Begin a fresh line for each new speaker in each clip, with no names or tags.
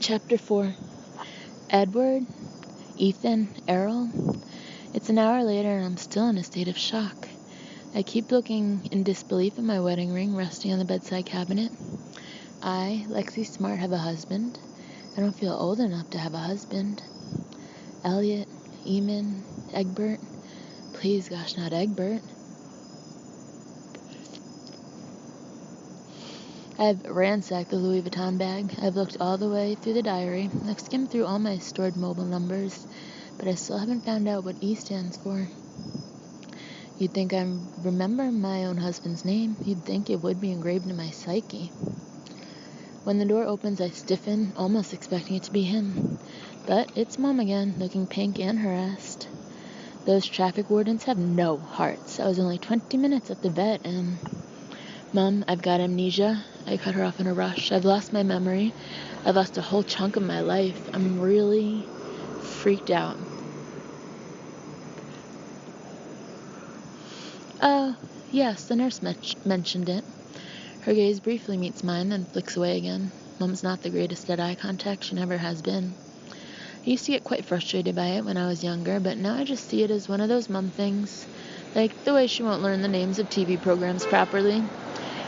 Chapter 4. Edward, Ethan, Errol. It's an hour later and I'm still in a state of shock. I keep looking in disbelief at my wedding ring resting on the bedside cabinet. I, Lexi Smart, have a husband. I don't feel old enough to have a husband. Elliot, Eamon, Egbert. Please, gosh, not Egbert. I've ransacked the Louis Vuitton bag. I've looked all the way through the diary. I've skimmed through all my stored mobile numbers, but I still haven't found out what E stands for. You'd think I remember my own husband's name. You'd think it would be engraved in my psyche. When the door opens, I stiffen, almost expecting it to be him. But it's Mom again, looking pink and harassed. Those traffic wardens have no hearts. I was only 20 minutes at the vet and... Mom, I've got amnesia. I cut her off in a rush. I've lost my memory. I've lost a whole chunk of my life. I'm really freaked out. Yes, the nurse mentioned it. Her gaze briefly meets mine, then flicks away again. Mom's not the greatest at eye contact. She never has been. I used to get quite frustrated by it when I was younger, but now I just see it as one of those mom things. Like the way she won't learn the names of TV programs properly.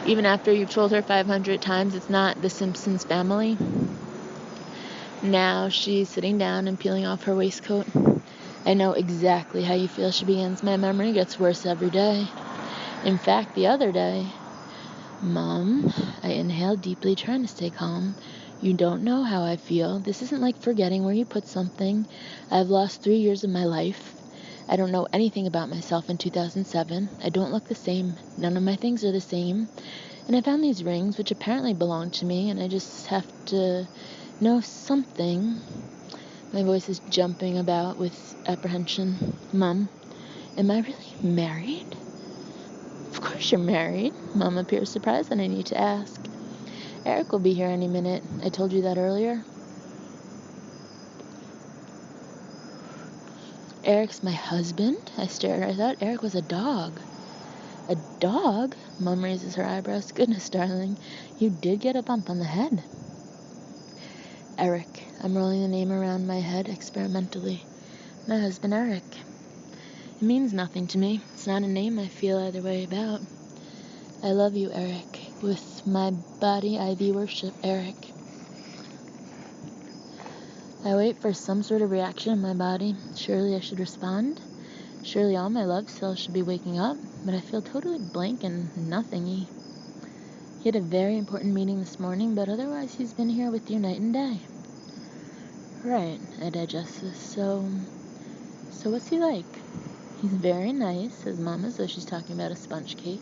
Even after you've told her 500 times it's not The Simpsons Family. Now she's sitting down and peeling off her waistcoat. I know exactly how you feel, she begins. My memory gets worse every day. In fact, the other day... Mom, I inhaled deeply, trying to stay calm. You don't know how I feel. This isn't like forgetting where you put something. I've lost 3 years of my life. I don't know anything about myself in 2007. I don't look the same. None of my things are the same. And I found these rings, which apparently belong to me, and I just have to know something. My voice is jumping about with apprehension. Mom, am I really married? Of course you're married. Mom appears surprised and I need to ask. Eric will be here any minute. I told you that earlier. Eric's my husband? I stared. I thought Eric was a dog. A dog? Mom raises her eyebrows. Goodness, darling, you did get a bump on the head. Eric. I'm rolling the name around my head experimentally. My husband, Eric. It means nothing to me. It's not a name I feel either way about. I love you, Eric. With my body, I thee worship, Eric. I wait for some sort of reaction in my body. Surely I should respond. Surely all my love cells should be waking up. But I feel totally blank and nothingy. He had a very important meeting this morning, but otherwise he's been here with you night and day. Right, I digest this. So what's he like? He's very nice, says Mom as though she's talking about a sponge cake.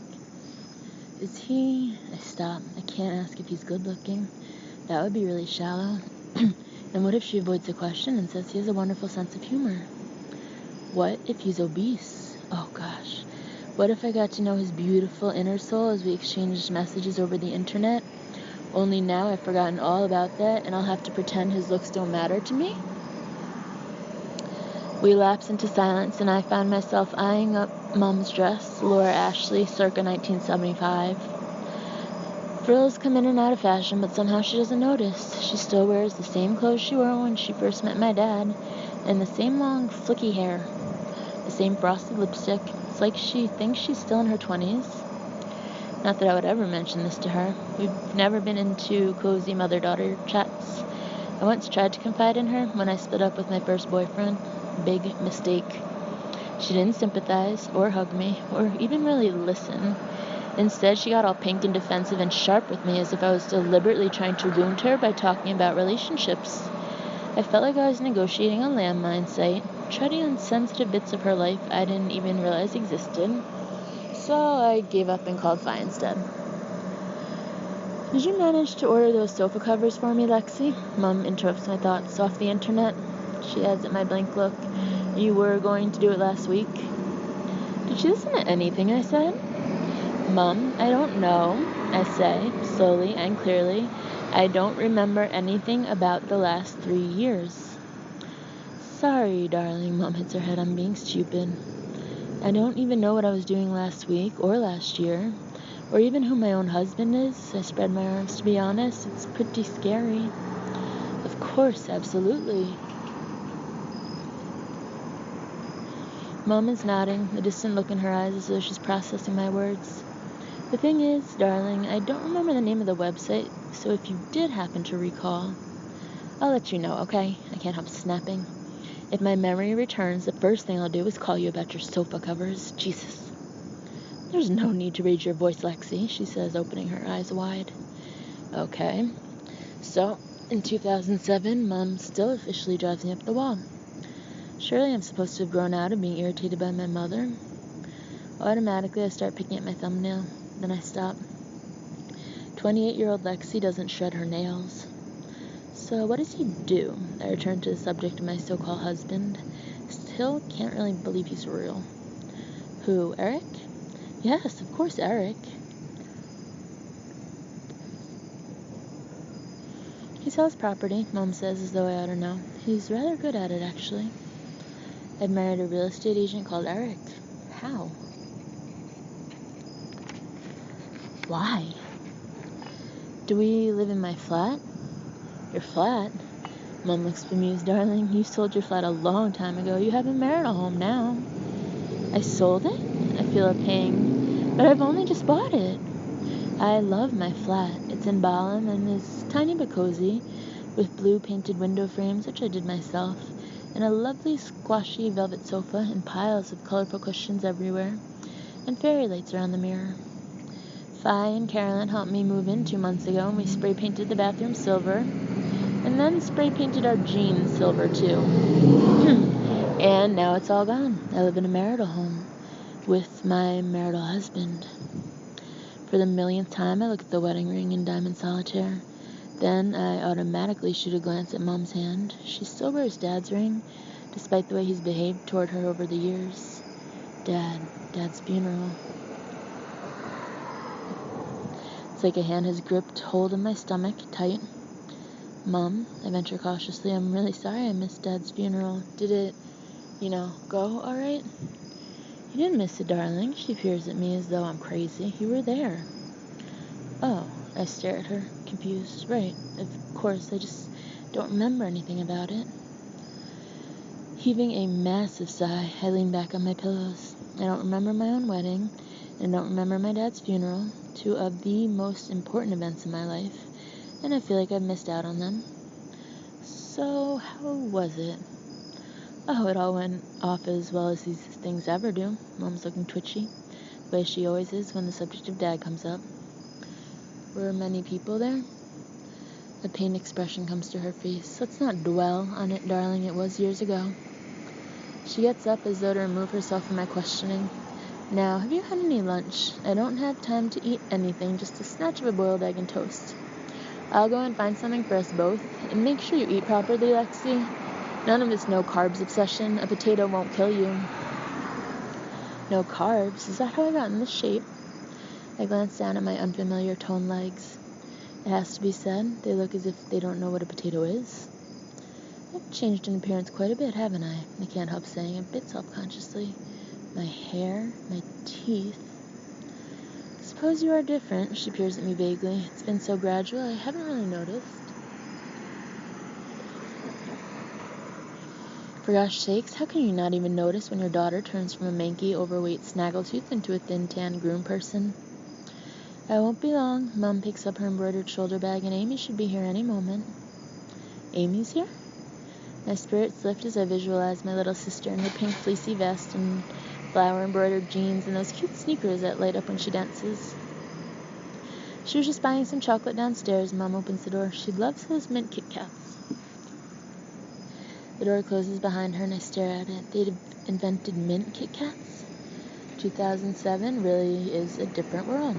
Is he... I stop. I can't ask if he's good looking. That would be really shallow. And what if she avoids the question and says he has a wonderful sense of humor? What if he's obese? Oh gosh. What if I got to know his beautiful inner soul as we exchanged messages over the internet? Only now I've forgotten all about that and I'll have to pretend his looks don't matter to me? We lapse into silence, and I found myself eyeing up Mom's dress, Laura Ashley, circa 1975. Frills come in and out of fashion, but somehow she doesn't notice. She still wears the same clothes she wore when she first met my dad, and the same long, flicky hair, the same frosted lipstick. It's like she thinks she's still in her 20s. Not that I would ever mention this to her. We've never been into cozy mother-daughter chats. I once tried to confide in her when I split up with my first boyfriend. Big mistake. She didn't sympathize or hug me or even really listen. Instead, she got all pink and defensive and sharp with me as if I was deliberately trying to wound her by talking about relationships. I felt like I was negotiating a landmine site, treading on sensitive bits of her life I didn't even realize existed. So I gave up and called Vi instead. Did you manage to order those sofa covers for me, Lexi? Mom interrupts my thoughts. Off the internet? She adds at my blank look. You were going to do it last week. Did she listen to anything I said? Mom, I don't know, I say, slowly and clearly. I don't remember anything about the last 3 years. Sorry, darling, Mom hits her head. I'm being stupid. I don't even know what I was doing last week or last year, or even who my own husband is. I spread my arms. To be honest, it's pretty scary. Of Of course, absolutely. Mom is nodding, a distant look in her eyes as though she's processing my words. The thing is, darling, I don't remember the name of the website, so if you did happen to recall, I'll let you know, okay? I can't help snapping. If my memory returns, the first thing I'll do is call you about your sofa covers. Jesus. There's no need to raise your voice, Lexi, she says, opening her eyes wide. Okay. So, in 2007, Mom still officially drives me up the wall. Surely I'm supposed to have grown out of being irritated by my mother. Automatically, I start picking at my thumbnail. Then I stop. 28-year-old Lexi doesn't shred her nails. So what does he do? I return to the subject of my so-called husband. Still can't really believe he's real. Who, Eric? Yes, of course, Eric. He sells property, Mom says as though I ought to know. He's rather good at it, actually. I've married a real estate agent called Eric. How? Why? Do we live in my flat? Your flat? Mom looks bemused. Darling, you sold your flat a long time ago. You have a marital home now. I sold it? I feel a pang. But I've only just bought it. I love my flat. It's in Balham and is tiny but cozy, with blue painted window frames, which I did myself, and a lovely squashy velvet sofa and piles of colorful cushions everywhere, and fairy lights around the mirror. Fi and Carolyn helped me move in 2 months ago, and we spray painted the bathroom silver, and then spray painted our jeans silver too. And now it's all gone. I live in a marital home with my marital husband. For the millionth time, I look at the wedding ring in diamond solitaire. Then I automatically shoot a glance at Mom's hand. She still wears Dad's ring, despite the way he's behaved toward her over the years. Dad's funeral. It's like a hand has gripped hold of my stomach, tight. Mom, I venture cautiously, I'm really sorry I missed Dad's funeral. Did it, go all right? You didn't miss it, darling. She peers at me as though I'm crazy. You were there. Oh, I stare at her, confused. Right, of course, I just don't remember anything about it. Heaving a massive sigh, I lean back on my pillows. I don't remember my own wedding, and I don't remember my dad's funeral, 2 of the most important events in my life, and I feel like I've missed out on them. So, how was it? Oh, it all went off as well as these things ever do. Mom's looking twitchy, the way she always is when the subject of Dad comes up. Were many people there? A pained expression comes to her face. Let's not dwell on it, darling. It was years ago. She gets up as though to remove herself from my questioning. Now, have you had any lunch? I don't have time to eat anything, just a snatch of a boiled egg and toast. I'll go and find something for us both. And make sure you eat properly, Lexi. None of this no-carbs obsession. A potato won't kill you. No carbs? Is that how I got in this shape? I glance down at my unfamiliar toned legs. It has to be said, they look as if they don't know what a potato is. I've changed in appearance quite a bit, haven't I? I can't help saying, a bit self-consciously. My hair, my teeth. Suppose you are different, she peers at me vaguely. It's been so gradual, I haven't really noticed. For gosh sakes, how can you not even notice when your daughter turns from a manky, overweight snaggletooth into a thin, tan groom person? I won't be long. Mom picks up her embroidered shoulder bag, and Amy should be here any moment. Amy's here? My spirits lift as I visualize my little sister in her pink fleecy vest and flower-embroidered jeans and those cute sneakers that light up when she dances. She was just buying some chocolate downstairs. Mom opens the door. She loves those mint Kit Kats. The door closes behind her, and I stare at it. They'd invented mint Kit Kats? 2007 really is a different world.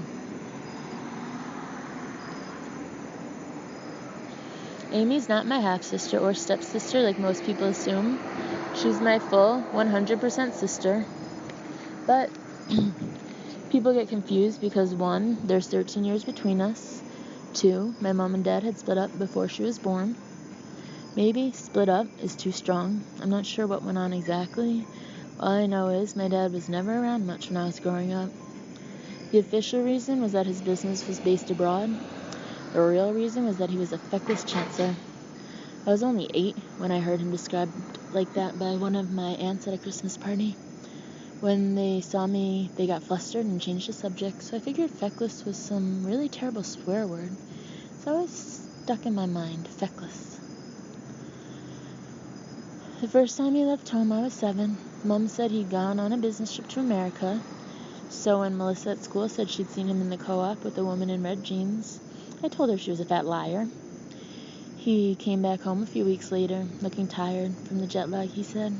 Amy's not my half-sister or stepsister like most people assume. She's my full 100% sister. But people get confused because 1, there's 13 years between us. 2, my mom and dad had split up before she was born. Maybe split up is too strong. I'm not sure what went on exactly. All I know is my dad was never around much when I was growing up. The official reason was that his business was based abroad. The real reason was that he was a feckless chancellor. I was only 8 when I heard him described like that by one of my aunts at a Christmas party. When they saw me, they got flustered and changed the subject, so I figured feckless was some really terrible swear word. It's always stuck in my mind, feckless. The first time he left home, I was 7. Mom said he'd gone on a business trip to America. So when Melissa at school said she'd seen him in the co-op with a woman in red jeans, I told her she was a fat liar. He came back home a few weeks later, looking tired from the jet lag, he said.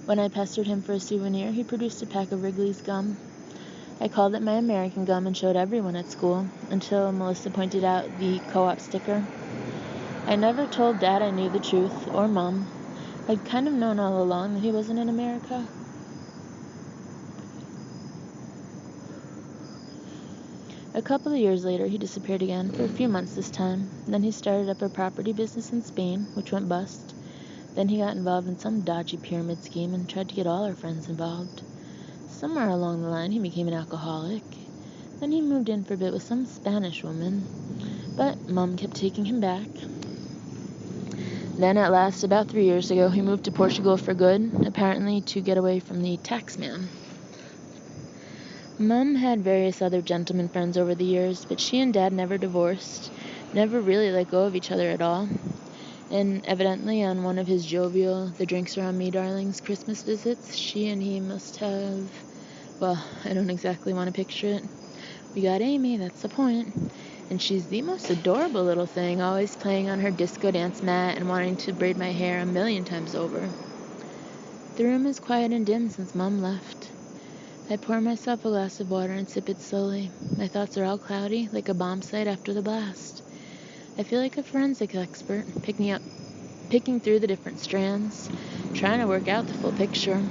When I pestered him for a souvenir, he produced a pack of Wrigley's gum. I called it my American gum and showed everyone at school, until Melissa pointed out the co-op sticker. I never told Dad I knew the truth, or Mom. I'd kind of known all along that he wasn't in America. A couple of years later, he disappeared again, for a few months this time. Then he started up a property business in Spain, which went bust. Then he got involved in some dodgy pyramid scheme and tried to get all our friends involved. Somewhere along the line, he became an alcoholic. Then he moved in for a bit with some Spanish woman, but Mom kept taking him back. Then at last, about 3 years ago, he moved to Portugal for good, apparently to get away from the tax man. Mom had various other gentleman friends over the years, but she and Dad never divorced, never really let go of each other at all. And evidently on one of his jovial, the drinks are on me, darlings, Christmas visits, she and he must have, well, I don't exactly want to picture it. We got Amy, that's the point. And she's the most adorable little thing, always playing on her disco dance mat and wanting to braid my hair 1,000,000 times over. The room is quiet and dim since Mom left. I pour myself a glass of water and sip it slowly. My thoughts are all cloudy, like a bomb site after the blast. I feel like a forensic expert, picking through the different strands, trying to work out the full picture.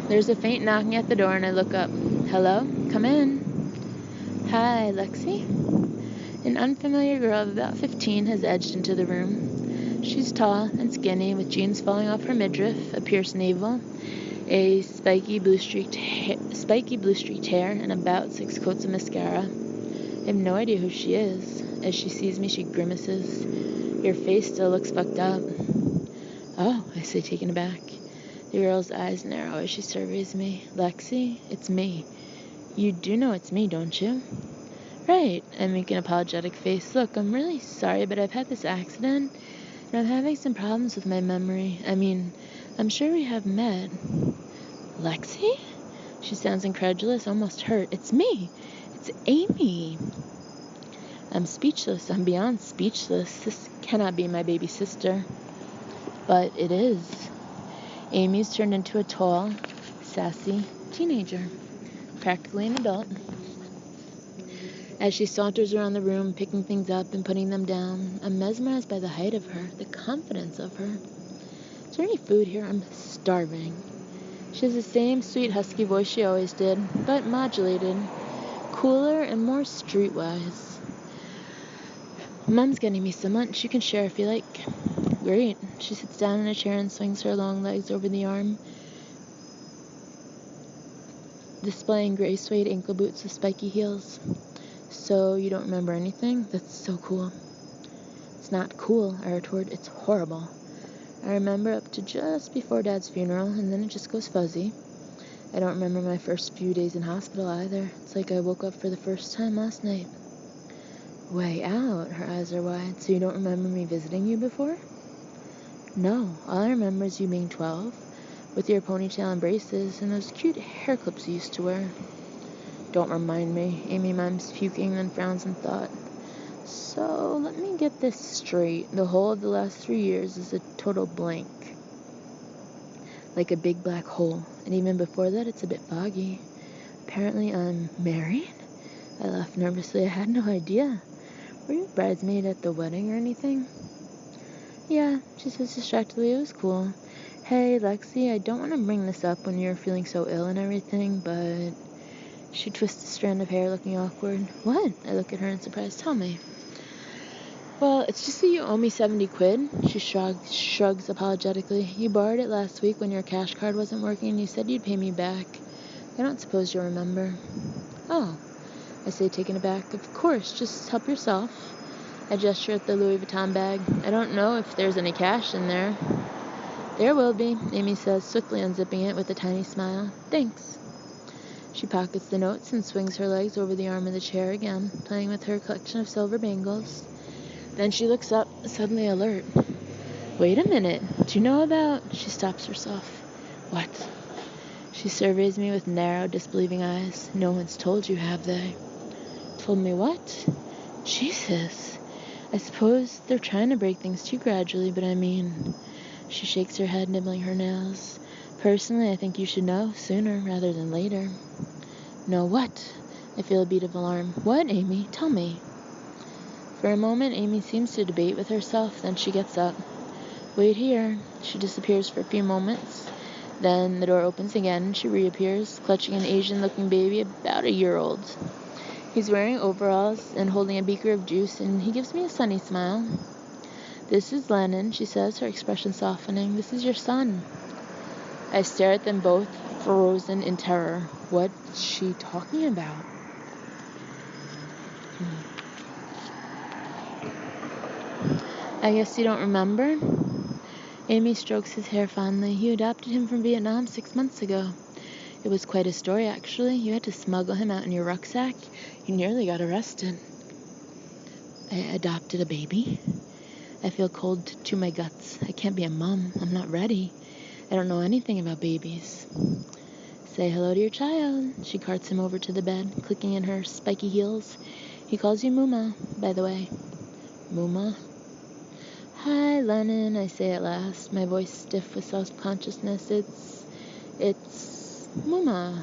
There's a faint knocking at the door and I look up. Hello? Come in. Hi, Lexi? An unfamiliar girl of about 15 has edged into the room. She's tall and skinny, with jeans falling off her midriff, a pierced navel, a spiky blue-streaked hair, and about 6 coats of mascara. I have no idea who she is. As she sees me, she grimaces. Your face still looks fucked up. Oh, I say, taken aback. The girl's eyes narrow as she surveys me. Lexi, it's me. You do know it's me, don't you? Right, I make an apologetic face. Look, I'm really sorry, but I've had this accident, and I'm having some problems with my memory. I mean, I'm sure we have met. Lexi? She sounds incredulous, almost hurt. It's me. It's Amy. I'm speechless. I'm beyond speechless. This cannot be my baby sister. But it is. Amy's turned into a tall, sassy teenager. Practically an adult. As she saunters around the room, picking things up and putting them down, I'm mesmerized by the height of her, the confidence of her. Is there any food here? I'm starving. She has the same sweet husky voice she always did, but modulated, cooler and more streetwise. Mom's getting me some lunch. You can share if you like. Great. She sits down in a chair and swings her long legs over the arm, displaying gray suede ankle boots with spiky heels. So you don't remember anything? That's so cool. It's not cool, I retort. It's horrible. I remember up to just before Dad's funeral, and then it just goes fuzzy. I don't remember my first few days in hospital either. It's like I woke up for the first time last night. Way out. Her eyes are wide. So you don't remember me visiting you before? No. All I remember is you being 12, with your ponytail and braces, and those cute hair clips you used to wear. Don't remind me. Amy mimes puking, then frowns in thought. So, let me get this straight. The whole of the last 3 years is a total blank. Like a big black hole. And even before that, it's a bit foggy. Apparently, I'm married? I laughed nervously. I had no idea. Were you a bridesmaid at the wedding or anything? Yeah, she says distractedly. It was cool. Hey, Lexi, I don't want to bring this up when you're feeling so ill and everything, but... She twists a strand of hair, looking awkward. What? I look at her in surprise. Tell me. Well, it's just that you owe me 70 quid. She shrugs apologetically. You borrowed it last week when your cash card wasn't working, and you said you'd pay me back. I don't suppose you'll remember. Oh, I say, taken aback. Of course, just help yourself. I gesture at the Louis Vuitton bag. I don't know if there's any cash in there. There will be, Amy says, swiftly unzipping it with a tiny smile. Thanks. She pockets the notes and swings her legs over the arm of the chair again, playing with her collection of silver bangles. Then she looks up, suddenly alert. Wait a minute. Do you know about... She stops herself. What? She surveys me with narrow, disbelieving eyes. No one's told you, have they? Told me what? Jesus. I suppose they're trying to break things too gradually, but I mean... She shakes her head, nibbling her nails. Personally, I think you should know sooner rather than later. Know what? I feel a beat of alarm. What, Amy? Tell me. For a moment, Amy seems to debate with herself, then she gets up. Wait here. She disappears for a few moments. Then the door opens again, and she reappears, clutching an Asian-looking baby about a year old. He's wearing overalls and holding a beaker of juice, and he gives me a sunny smile. This is Lennon, she says, her expression softening. This is your son. I stare at them both, frozen in terror. What's she talking about? I guess you don't remember? Amy strokes his hair fondly. You adopted him from Vietnam 6 months ago. It was quite a story, actually. You had to smuggle him out in your rucksack. You nearly got arrested. I adopted a baby? I feel cold to my guts. I can't be a mom. I'm not ready. I don't know anything about babies. Say hello to your child. She carts him over to the bed, clicking in her spiky heels. He calls you Muma, by the way. Muma? Hi, Lennon, I say at last, my voice stiff with self-consciousness. It's Muma.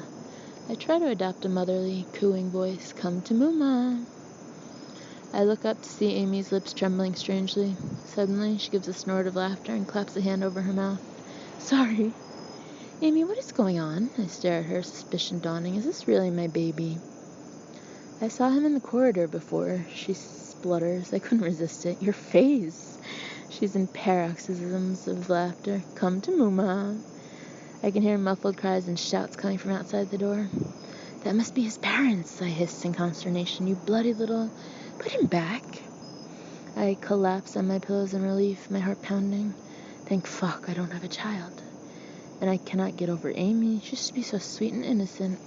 I try to adopt a motherly, cooing voice. Come to Muma. I look up to see Amy's lips trembling strangely. Suddenly, she gives a snort of laughter and claps a hand over her mouth. Sorry. Amy, what is going on? I stare at her, suspicion dawning. Is this really my baby? I saw him in the corridor before. She splutters. I couldn't resist it. Your face. She's in paroxysms of laughter. Come to Muma. I can hear muffled cries and shouts coming from outside the door. That must be his parents, I hiss in consternation. You bloody little... Put him back. I collapse on my pillows in relief, my heart pounding. Thank fuck I don't have a child. And I cannot get over Amy. She used to be so sweet and innocent.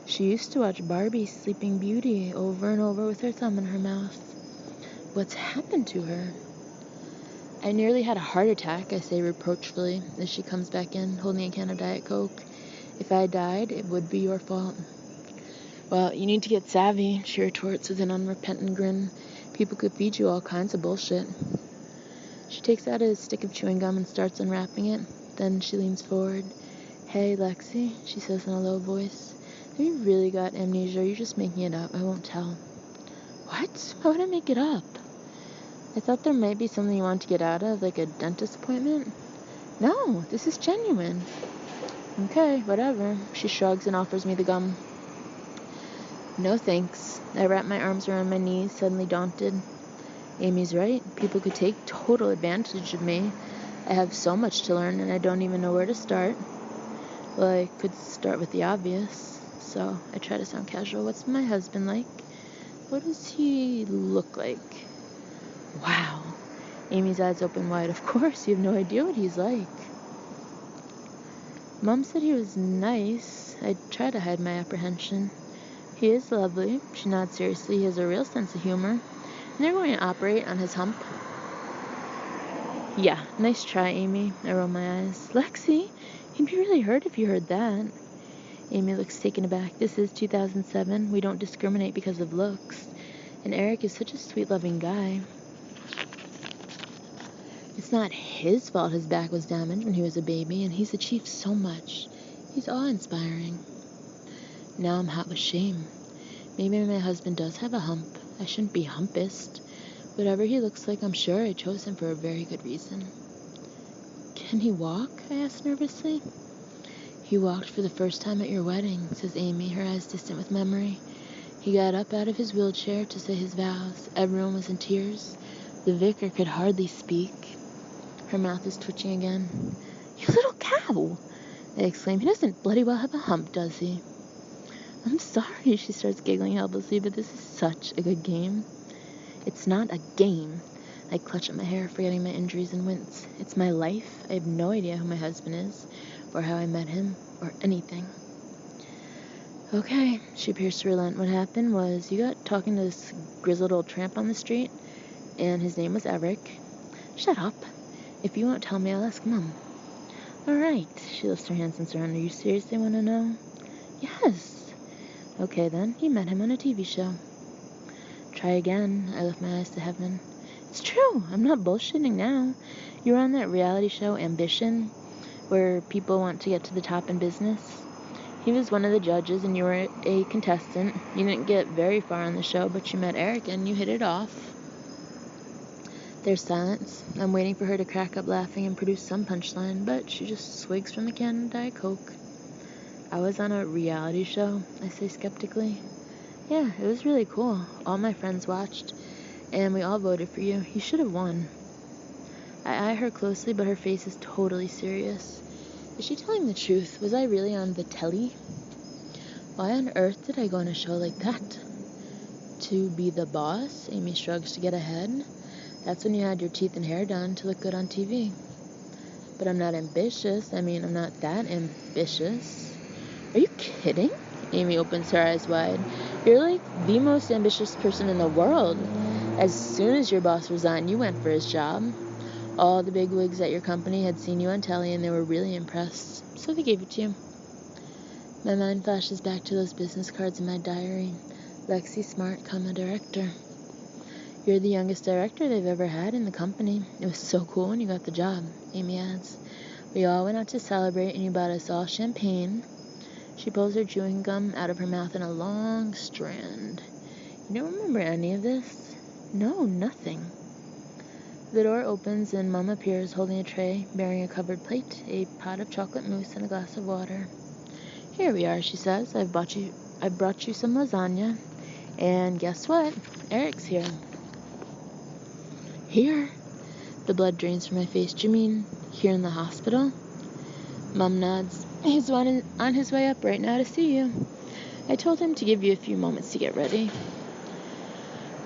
She used to watch Barbie Sleeping Beauty over and over with her thumb in her mouth. What's happened to her? I nearly had a heart attack, I say reproachfully, as she comes back in, holding a can of Diet Coke. If I died, it would be your fault. Well, you need to get savvy, she retorts with an unrepentant grin. People could feed you all kinds of bullshit. She takes out a stick of chewing gum and starts unwrapping it. Then she leans forward. Hey, Lexi, she says in a low voice. Have you really got amnesia? You're just making it up. I won't tell. What? Why would I make it up? I thought there might be something you want to get out of, like a dentist appointment. No, this is genuine. Okay, whatever. She shrugs and offers me the gum. No thanks. I wrap my arms around my knees, suddenly daunted. Amy's right. People could take total advantage of me. I have so much to learn, and I don't even know where to start. Well, I could start with the obvious. So I try to sound casual. What's my husband like? What does he look like? Wow. Amy's eyes open wide. Of course, you have no idea what he's like. Mom said he was nice. I try to hide my apprehension. He is lovely. She nods seriously. He has a real sense of humor. And they're going to operate on his hump. Yeah, nice try, Amy. I roll my eyes. Lexi, you'd be really hurt if you heard that. Amy looks taken aback. This is 2007. We don't discriminate because of looks. And Eric is such a sweet, loving guy. It's not his fault his back was damaged when he was a baby, and he's achieved so much. He's awe-inspiring. Now I'm hot with shame. Maybe my husband does have a hump. I shouldn't be humpist. Whatever he looks like, I'm sure I chose him for a very good reason. Can he walk? I asked nervously. He walked for the first time at your wedding, says Amy, her eyes distant with memory. He got up out of his wheelchair to say his vows. Everyone was in tears. The vicar could hardly speak. Her mouth is twitching again. You little cow! I exclaim. He doesn't bloody well have a hump, does he? I'm sorry, she starts giggling helplessly, but this is such a good game. It's not a game. I clutch at my hair, forgetting my injuries, and wince. It's my life. I have no idea who my husband is, or how I met him, or anything. Okay, she appears to relent. What happened was you got talking to this grizzled old tramp on the street, and his name was Eric. Shut up. If you won't tell me, I'll ask Mom. Alright, she lifts her hands and surrender. You seriously want to know? Yes. Okay then, you met him on a TV show. Try again. I lift my eyes to heaven. It's true. I'm not bullshitting now. You were on that reality show, Ambition, where people want to get to the top in business. He was one of the judges and you were a contestant. You didn't get very far on the show, but you met Eric and you hit it off. There's silence. I'm waiting for her to crack up laughing and produce some punchline, but she just swigs from the can of Diet Coke. I was on a reality show, I say skeptically. Yeah, it was really cool. All my friends watched, and we all voted for you. You should have won. I eye her closely, but her face is totally serious. Is she telling the truth? Was I really on the telly? Why on earth did I go on a show like that? To be the boss? Amy shrugs to get ahead. That's when you had your teeth and hair done to look good on TV. But I'm not ambitious. I'm not that ambitious. Are you kidding? Amy opens her eyes wide. You're like the most ambitious person in the world. As soon as your boss resigned, you went for his job. All the bigwigs at your company had seen you on telly and they were really impressed, so they gave it to you. My mind flashes back to those business cards in my diary. Lexi Smart, director. You're the youngest director they've ever had in the company. It was so cool when you got the job, Amy adds. We all went out to celebrate and you bought us all champagne. She pulls her chewing gum out of her mouth in a long strand. You don't remember any of this? No, nothing. The door opens and Mom appears holding a tray bearing a covered plate, a pot of chocolate mousse, and a glass of water. Here we are, she says. I've brought you some lasagna. And guess what? Eric's here. Here? The blood drains from my face. Do you mean here in the hospital? Mom nods. He's on his way up right now to see you. I told him to give you a few moments to get ready.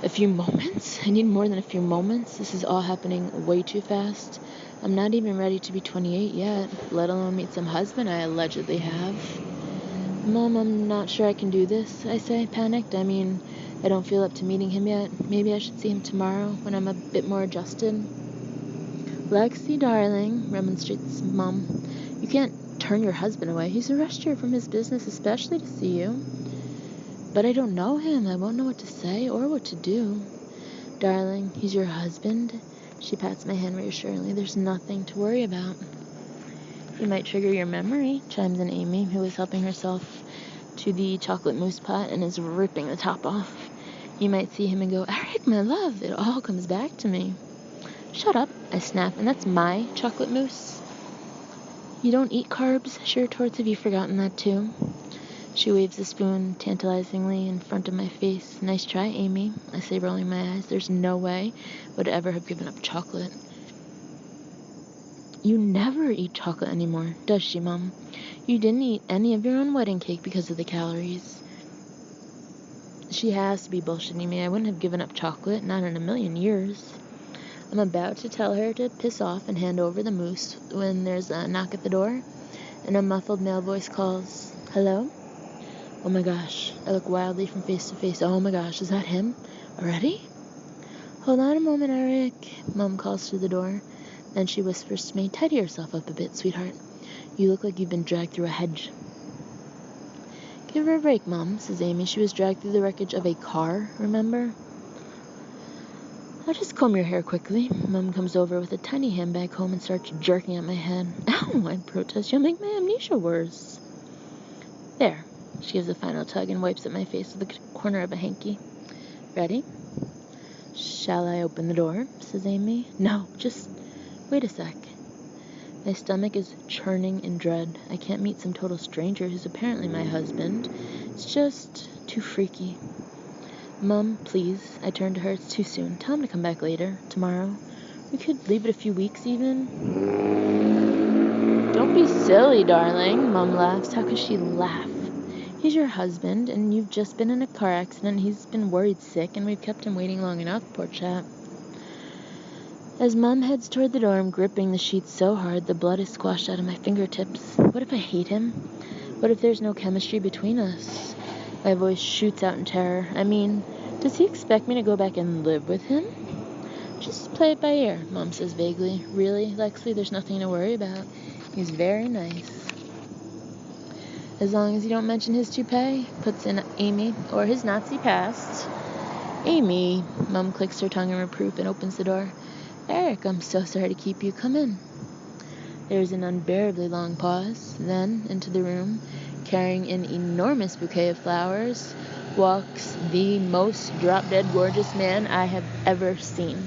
A few moments? I need more than a few moments. This is all happening way too fast. I'm not even ready to be 28 yet, let alone meet some husband I allegedly have. Mom, I'm not sure I can do this, I say, panicked. I don't feel up to meeting him yet. Maybe I should see him tomorrow when I'm a bit more adjusted. Lexi, darling, remonstrates Mom. You can't turn your husband away. He's arrested you from his business especially to see you. But I don't know him. I won't know what to say or what to do. Darling, he's your husband. She pats my hand reassuringly. There's nothing to worry about. He might trigger your memory, chimes in Amy, who is helping herself to the chocolate mousse pot and is ripping the top off. You might see him and go, Eric, my love, it all comes back to me. Shut up, I snap, and that's my chocolate mousse. You don't eat carbs, she retorts. Have you forgotten that too? She waves the spoon tantalizingly in front of my face. Nice try, Amy, I say, rolling my eyes. There's no way I would ever have given up chocolate. You never eat chocolate anymore, does she, Mom? You didn't eat any of your own wedding cake because of the calories. She has to be bullshitting me. I wouldn't have given up chocolate, not in a million years. I'm about to tell her to piss off and hand over the mousse when there's a knock at the door, and a muffled male voice calls, Hello? Oh my gosh, I look wildly from face to face. Oh my gosh, is that him? Already? Hold on a moment, Eric, Mom calls through the door. Then she whispers to me, tidy yourself up a bit, sweetheart. You look like you've been dragged through a hedge. Give her a break, Mom, says Amy. She was dragged through the wreckage of a car, remember? I'll just comb your hair quickly. Mom comes over with a tiny handbag comb and starts jerking at my head. Ow, I protest. You'll make my amnesia worse. There. She gives a final tug and wipes at my face with the corner of a hanky. Ready? Shall I open the door? Says Amy. No, just wait a sec. My stomach is churning in dread. I can't meet some total stranger who's apparently my husband. It's just too freaky. Mom, please. I turn to her. It's too soon. Tell him to come back later. Tomorrow. We could leave it a few weeks even. Don't be silly, darling. Mom laughs. How could she laugh? He's your husband, and you've just been in a car accident. He's been worried sick, and we've kept him waiting long enough, poor chap. As Mom heads toward the door, I'm gripping the sheets so hard the blood is squashed out of my fingertips. What if I hate him? What if there's no chemistry between us? My voice shoots out in terror. I mean, does he expect me to go back and live with him? Just play it by ear, Mom says vaguely. Really, Lexi, there's nothing to worry about. He's very nice. As long as you don't mention his toupee, puts in Amy, or his Nazi past. Amy, Mom clicks her tongue in reproof and opens the door. Eric, I'm so sorry to keep you. Come in. There's an unbearably long pause. Then, into the room, carrying an enormous bouquet of flowers, walks the most drop-dead gorgeous man I have ever seen.